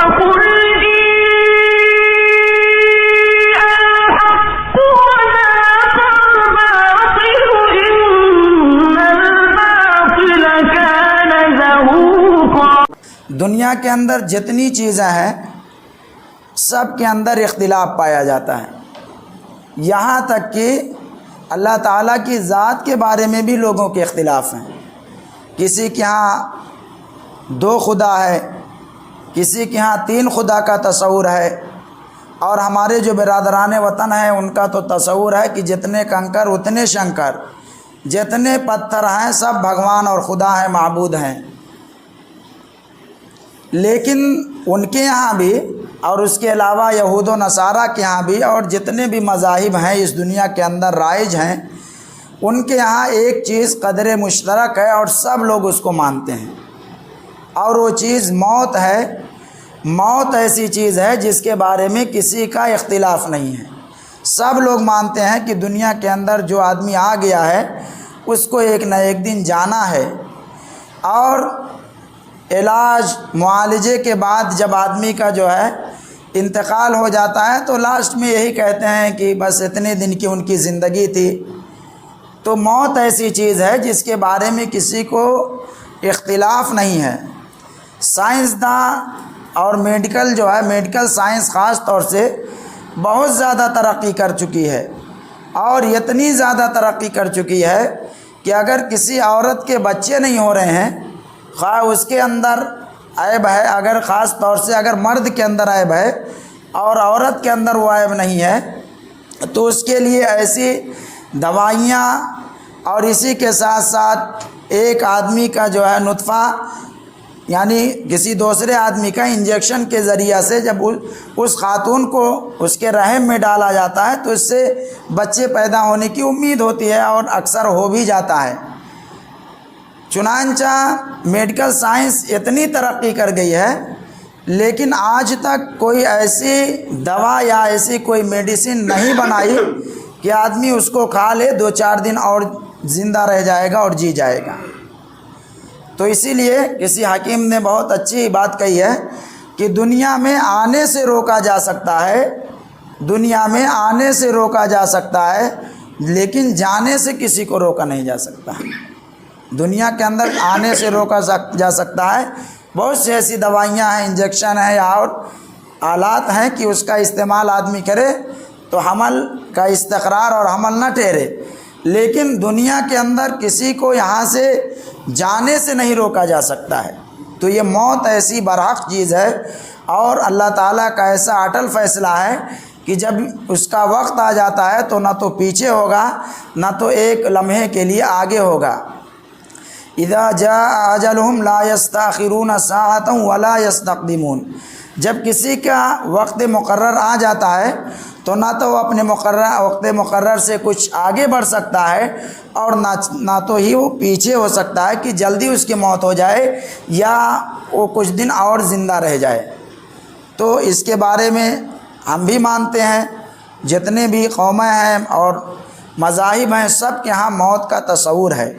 وقل الحق وذاق الباطل إن الباطل كان زهوقا۔ دنیا کے اندر جتنی چیزیں ہیں سب کے اندر اختلاف پایا جاتا ہے، یہاں تک کہ اللہ تعالیٰ کی ذات کے بارے میں بھی لوگوں کے اختلاف ہیں۔ کسی کے ہاں 2 خدا ہے، کسی کے ہاں 3 خدا کا تصور ہے، اور ہمارے جو برادران وطن ہیں ان کا تو تصور ہے کہ جتنے کنکر اتنے شنکر، جتنے پتھر ہیں سب بھگوان اور خدا ہیں، معبود ہیں۔ لیکن ان کے یہاں بھی اور اس کے علاوہ یہود و نصارہ کے یہاں بھی اور جتنے بھی مذاہب ہیں اس دنیا کے اندر رائج ہیں، ان کے یہاں ایک چیز قدر مشترک ہے اور سب لوگ اس کو مانتے ہیں، اور وہ چیز موت ہے۔ موت ایسی چیز ہے جس کے بارے میں کسی کا اختلاف نہیں ہے۔ سب لوگ مانتے ہیں کہ دنیا کے اندر جو آدمی آ گیا ہے اس کو ایک نہ ایک دن جانا ہے، اور علاج معالجے کے بعد جب آدمی کا جو ہے انتقال ہو جاتا ہے تو لاسٹ میں یہی کہتے ہیں کہ بس اتنے دن کی ان کی زندگی تھی۔ تو موت ایسی چیز ہے جس کے بارے میں کسی کو اختلاف نہیں ہے۔ سائنسداں اور میڈیکل جو ہے، میڈیکل سائنس خاص طور سے بہت زیادہ ترقی کر چکی ہے، اور اتنی زیادہ ترقی کر چکی ہے کہ اگر کسی عورت کے بچے نہیں ہو رہے ہیں، خواہ اس کے اندر عیب ہے، اگر خاص طور سے اگر مرد کے اندر عیب ہے اور عورت کے اندر وہ عیب نہیں ہے، تو اس کے لیے ایسی دوائیاں اور اسی کے ساتھ ساتھ ایک آدمی کا جو ہے نطفہ، یعنی کسی دوسرے آدمی کا انجیکشن کے ذریعہ سے جب اس خاتون کو اس کے رحم میں ڈالا جاتا ہے تو اس سے بچے پیدا ہونے کی امید ہوتی ہے، اور اکثر ہو بھی جاتا ہے۔ چنانچہ میڈیکل سائنس اتنی ترقی کر گئی ہے، لیکن آج تک کوئی ایسی دوا یا ایسی کوئی میڈیسن نہیں بنائی کہ آدمی اس کو کھا لے 2-4 دن اور زندہ رہ جائے گا اور جی جائے گا۔ تو اسی لیے کسی حکیم نے بہت اچھی بات کہی ہے کہ دنیا میں آنے سے روکا جا سکتا ہے، دنیا میں آنے سے روکا جا سکتا ہے، لیکن جانے سے کسی کو روکا نہیں جا سکتا۔ دنیا کے اندر آنے سے روکا جا سکتا ہے، بہت سی ایسی دوائیاں ہیں، انجیکشن ہے یا اور آلات ہیں کہ اس کا استعمال آدمی کرے تو حمل کا استقرار اور حمل نہ ٹھہرے، لیکن دنیا کے اندر کسی کو یہاں سے جانے سے نہیں روکا جا سکتا ہے۔ تو یہ موت ایسی برحق چیز ہے، اور اللہ تعالیٰ کا ایسا اٹل فیصلہ ہے کہ جب اس کا وقت آ جاتا ہے تو نہ تو پیچھے ہوگا نہ تو ایک لمحے کے لیے آگے ہوگا۔ اذا جاء اجلهم لا يستاخرون ساعة ولا يستقدمون۔ جب کسی کا وقت مقرر آ جاتا ہے تو نہ تو وہ اپنے وقت مقرر سے کچھ آگے بڑھ سکتا ہے، اور نہ تو ہی وہ پیچھے ہو سکتا ہے کہ جلدی اس کی موت ہو جائے یا وہ کچھ دن اور زندہ رہ جائے۔ تو اس کے بارے میں ہم بھی مانتے ہیں، جتنے بھی قومیں ہیں اور مذاہب ہیں سب کے ہاں موت کا تصور ہے۔